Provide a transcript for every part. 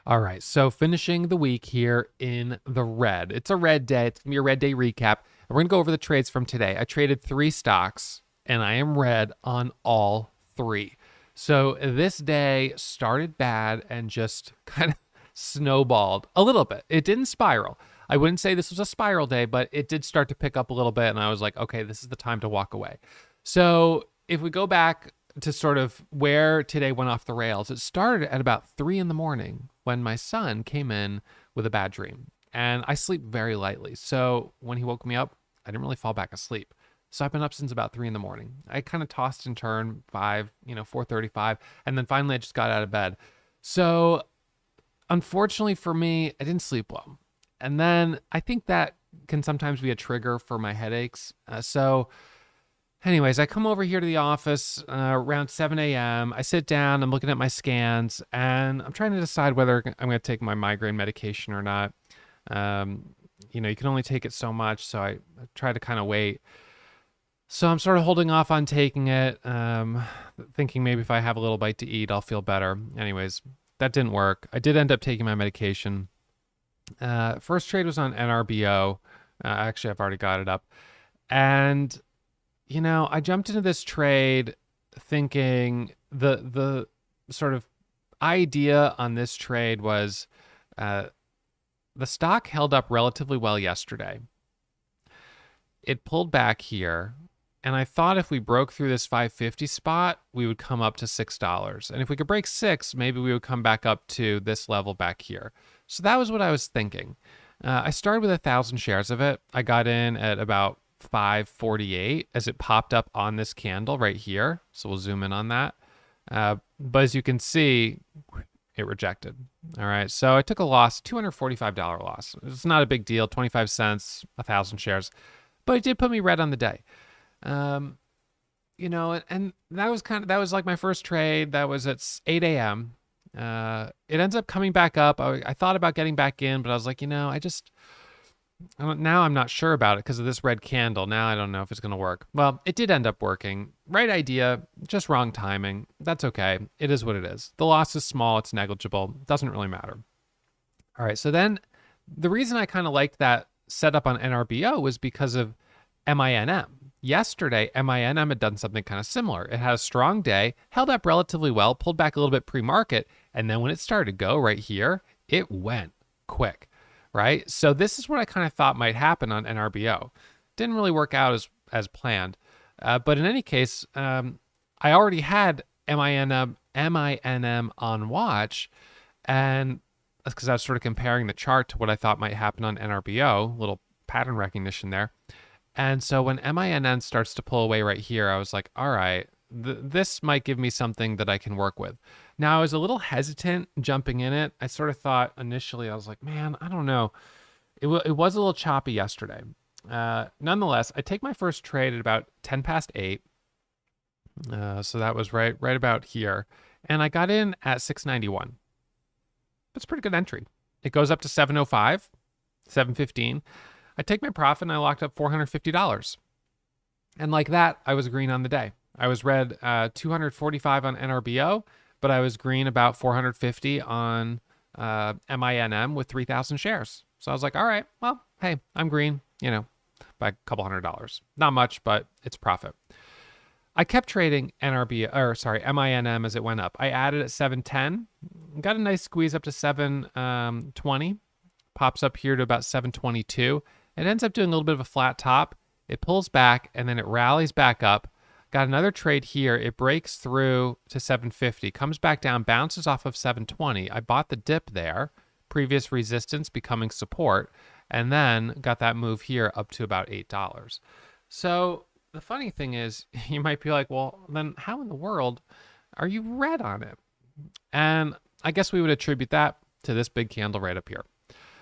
All right, so finishing the week here in the red. It's a red day. It's going to be a red day recap. And we're going to go over the trades from today. I traded 3 stocks, and I am red on all 3. So this day started bad and just kind of snowballed a little bit. It didn't spiral. I wouldn't say this was a spiral day, but it did start to pick up a little bit, and I was like, okay, this is the time to walk away. So if we go back to sort of where today went off the rails, it started at about 3 in the morning when my son came in with a bad dream. And I sleep very lightly. So when he woke me up, I didn't really fall back asleep. So I've been up since about 3 in the morning. I kind of tossed and turned 4:35. And then finally I just got out of bed. So unfortunately for me, I didn't sleep well. And then I think that can sometimes be a trigger for my headaches. Anyways, I come over here to the office around 7 a.m. I sit down, I'm looking at my scans, and I'm trying to decide whether I'm going to take my migraine medication or not. You can only take it so much, so I try to kind of wait. So I'm sort of holding off on taking it, thinking maybe if I have a little bite to eat, I'll feel better. Anyways, that didn't work. I did end up taking my medication. First trade was on NRBO. Actually, I've already got it up. And I jumped into this trade thinking the sort of idea on this trade was the stock held up relatively well yesterday. It pulled back here, and I thought if we broke through this 550 spot, we would come up to $6. And if we could break 6, maybe we would come back up to this level back here. So that was what I was thinking. I started with 1,000 shares of it. I got in at about 548 as it popped up on this candle right here. So we'll zoom in on that. But as you can see, it rejected. All right. So I took a loss, $245 loss. It's not a big deal, 25 cents, 1,000 shares, but it did put me red on the day. And that was like my first trade. That was at 8 a.m. It ends up coming back up. I thought about getting back in, but I was like, now I'm not sure about it because of this red candle. Now I don't know if it's going to work. Well, it did end up working. Right idea, just wrong timing. That's okay. It is what it is. The loss is small. It's negligible. It doesn't really matter. All right. So then the reason I kind of liked that setup on NRBO was because of MINM. Yesterday, MINM had done something kind of similar. It had a strong day, held up relatively well, pulled back a little bit pre-market, and then when it started to go right here, it went quick. Right? So this is what I kind of thought might happen on NRBO. Didn't really work out as planned. But in any case, I already had MINM on watch. And that's because I was sort of comparing the chart to what I thought might happen on NRBO, little pattern recognition there. And so when MINM starts to pull away right here, I was like, all right, this might give me something that I can work with. Now, I was a little hesitant jumping in it. I sort of thought initially, I was like, man, I don't know. It was a little choppy yesterday. Nonetheless, I take my first trade at about 10 past 8. So that was right about here. And I got in at 691. That's a pretty good entry. It goes up to 705, 715. I take my profit and I locked up $450. And like that, I was green on the day. I was red 245 on NRBO, but I was green about 450 on MINM with 3,000 shares. So I was like, all right, well, hey, I'm green, by a couple $100. Not much, but it's profit. I kept trading MINM as it went up. I added at 710, got a nice squeeze up to 720, pops up here to about 722. It ends up doing a little bit of a flat top. It pulls back and then it rallies back up. Got another trade here. It breaks through to 750, comes back down, bounces off of 720. I bought the dip there, previous resistance becoming support, and then got that move here up to about $8. So the funny thing is, you might be like, well, then how in the world are you red on it? And I guess we would attribute that to this big candle right up here.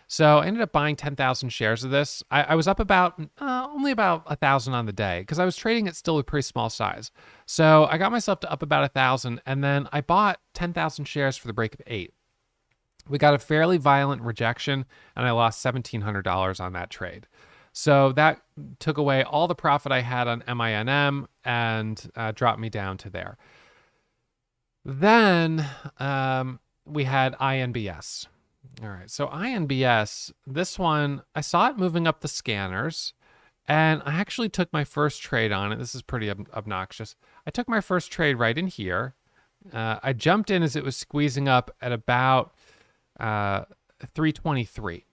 So I ended up buying 10,000 shares of this. I was up about only about 1,000 on the day because I was trading it still a pretty small size. So I got myself to up about 1,000, and then I bought 10,000 shares for the break of 8. We got a fairly violent rejection, and I lost $1,700 on that trade. So that took away all the profit I had on MINM and dropped me down to there. Then we had INBS. All right. So INBS, this one, I saw it moving up the scanners, and I actually took my first trade on it. This is pretty obnoxious. I took my first trade right in here. I jumped in as it was squeezing up at about 323.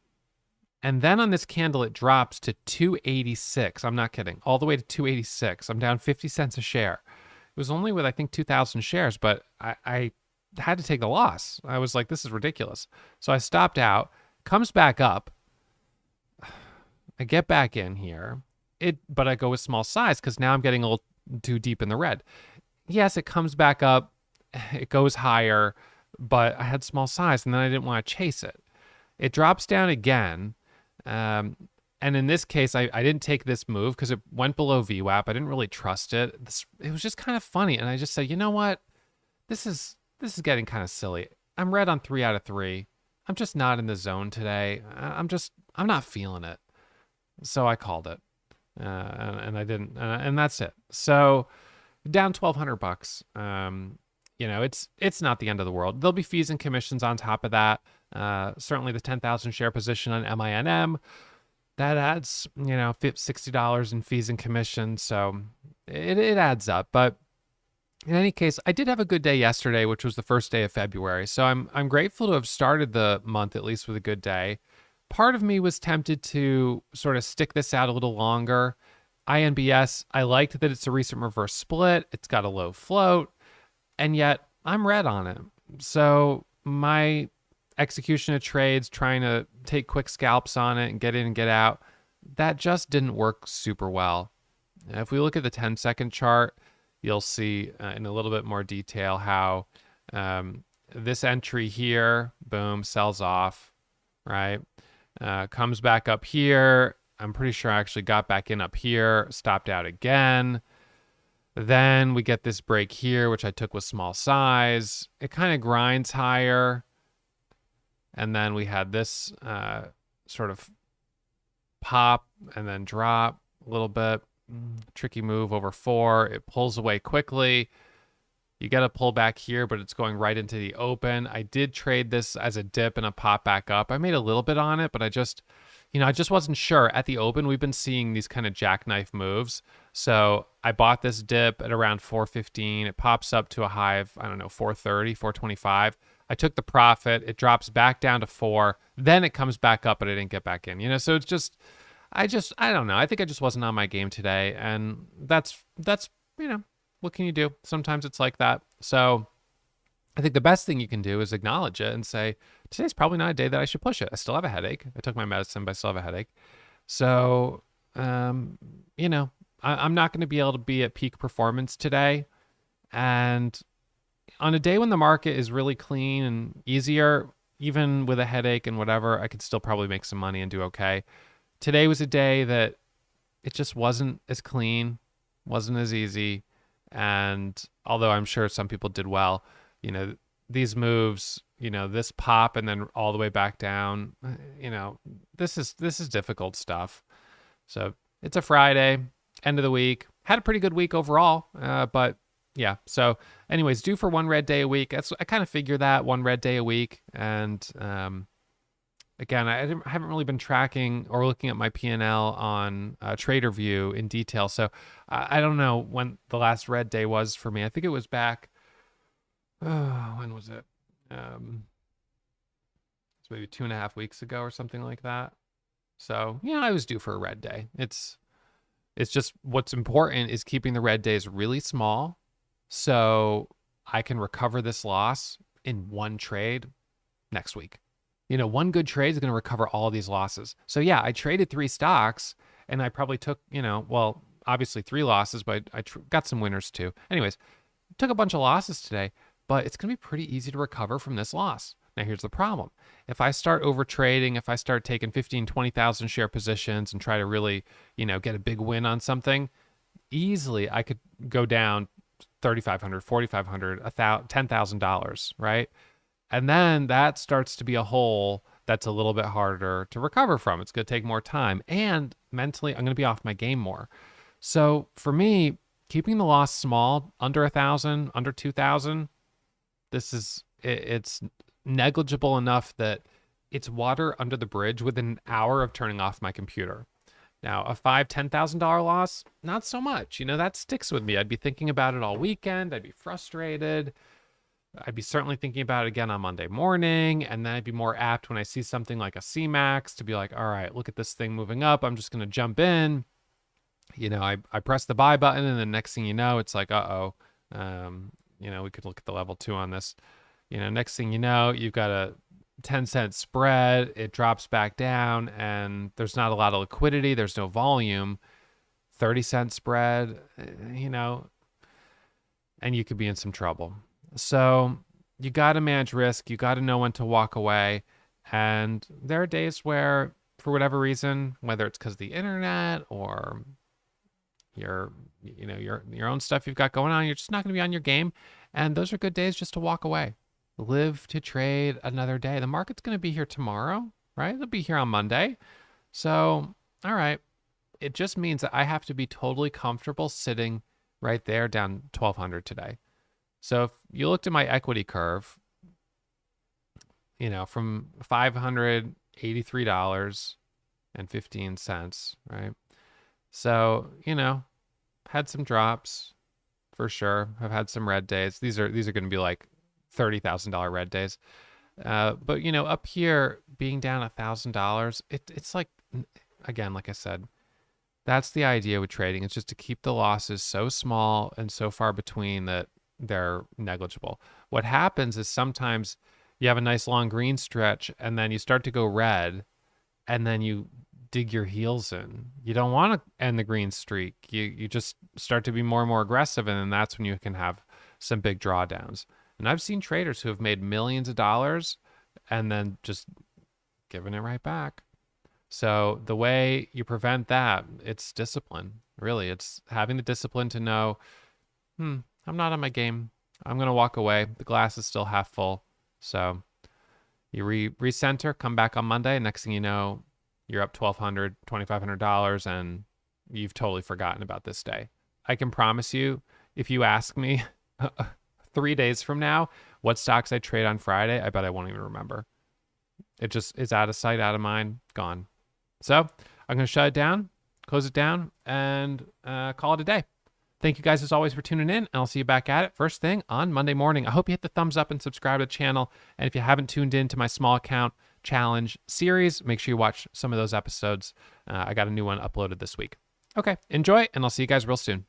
And then on this candle, it drops to 286. I'm not kidding. All the way to 286. I'm down 50 cents a share. It was only with, I think, 2,000 shares, but I had to take the loss. I was like, this is ridiculous. So I stopped out, comes back up. I get back in here. But I go with small size because now I'm getting a little too deep in the red. Yes, it comes back up. It goes higher, but I had small size, and then I didn't want to chase it. It drops down again. And in this case, I didn't take this move because it went below VWAP. I didn't really trust it. It was just kind of funny. And I just said, you know what? This is getting kind of silly. I'm red on 3 out of 3. I'm just not in the zone today. I'm not feeling it. So I called it. And I didn't, and that's it. So down $1,200. It's not the end of the world. There'll be fees and commissions on top of that. Certainly the 10,000 share position on MINM, that adds, $60 in fees and commissions. So it adds up. But in any case, I did have a good day yesterday, which was the first day of February. So I'm grateful to have started the month at least with a good day. Part of me was tempted to sort of stick this out a little longer. INBS, I liked that it's a recent reverse split. It's got a low float, and yet I'm red on it. So my execution of trades, trying to take quick scalps on it and get in and get out, that just didn't work super well. If we look at the 10-second chart, you'll see in a little bit more detail how this entry here, boom, sells off, right? Comes back up here. I'm pretty sure I actually got back in up here, stopped out again. Then we get this break here, which I took with small size. It kind of grinds higher. And then we had this sort of pop and then drop a little bit. Tricky move over 4. It pulls away quickly. You get a pull back here, but it's going right into the open. I did trade this as a dip and a pop back up. I made a little bit on it, but I just wasn't sure. At the open, we've been seeing these kind of jackknife moves. So I bought this dip at around 415. It pops up to a high of, 430, 425. I took the profit. It drops back down to 4. Then it comes back up, but I didn't get back in. So it's just, I don't know. I think I just wasn't on my game today. And that's what can you do? Sometimes it's like that. So I think the best thing you can do is acknowledge it and say, today's probably not a day that I should push it. I still have a headache. I took my medicine, but I still have a headache. So, I'm not going to be able to be at peak performance today. And on a day when the market is really clean and easier, even with a headache and whatever, I could still probably make some money and do okay. Today was a day that it just wasn't as clean, wasn't as easy. And although I'm sure some people did well, these moves, this pop and then all the way back down, this is difficult stuff. So it's a Friday, end of the week. Had a pretty good week overall, but yeah. So anyways, due for one red day a week. I kind of figure that one red day a week. And again, I haven't really been tracking or looking at my P&L on TraderView in detail. So I don't know when the last red day was for me. I think it was back, when was it? It's maybe 2.5 weeks ago or something like that. So, I was due for a red day. It's just what's important is keeping the red days really small so I can recover this loss in one trade next week. One good trade is going to recover all of these losses. So yeah, I traded 3 stocks and I probably took, obviously 3 losses, but I got some winners too. Anyways, took a bunch of losses today, but it's going to be pretty easy to recover from this loss. Now here's the problem. If I start over trading, if I start taking 15, 20,000 share positions and try to really, get a big win on something, easily I could go down $3,500, $4,500, $10,000, right? And then that starts to be a hole that's a little bit harder to recover from. It's going to take more time. And mentally, I'm going to be off my game more. So for me, keeping the loss small, under 1,000, under 2,000, it's negligible enough that it's water under the bridge within an hour of turning off my computer. Now, a $10,000 loss, not so much. That sticks with me. I'd be thinking about it all weekend. I'd be frustrated. I'd be certainly thinking about it again on Monday morning. And then I'd be more apt when I see something like a CMAX to be like, all right, look at this thing moving up. I'm just going to jump in. I press the buy button, and the next thing you know, it's like, uh-oh. We could look at the level 2 on this. Next thing you know, you've got a 10-cent spread. It drops back down, and there's not a lot of liquidity. There's no volume. 30-cent spread, and you could be in some trouble. So you got to manage risk. You got to know when to walk away. And there are days where, for whatever reason, whether it's because of the internet or your own stuff you've got going on, you're just not going to be on your game. And those are good days just to walk away. Live to trade another day. The market's going to be here tomorrow, right? It'll be here on Monday. So, all right. It just means that I have to be totally comfortable sitting right there down 1,200 today. So if you looked at my equity curve, from $583.15, right? So, had some drops for sure. I've had some red days. These are going to be like $30,000 red days. But up here being down $1,000, it's like, again, like I said, that's the idea with trading. It's just to keep the losses so small and so far between that they're negligible. What happens is sometimes you have a nice long green stretch and then you start to go red and then you dig your heels in. You don't want to end the green streak. You just start to be more and more aggressive, and then that's when you can have some big drawdowns. And I've seen traders who have made millions of dollars and then just giving it right back. So the way you prevent that, it's discipline. Really, it's having the discipline to know, I'm not on my game. I'm going to walk away. The glass is still half full. So you recenter, come back on Monday. Next thing you know, you're up $1,200, $2,500, and you've totally forgotten about this day. I can promise you, if you ask me 3 days from now what stocks I trade on Friday, I bet I won't even remember. It just is out of sight, out of mind, gone. So I'm going to shut it down, close it down, and call it a day. Thank you guys as always for tuning in, and I'll see you back at it first thing on Monday morning. I hope you hit the thumbs up and subscribe to the channel. And if you haven't tuned in to my small account challenge series, make sure you watch some of those episodes. I got a new one uploaded this week. Okay, enjoy, and I'll see you guys real soon.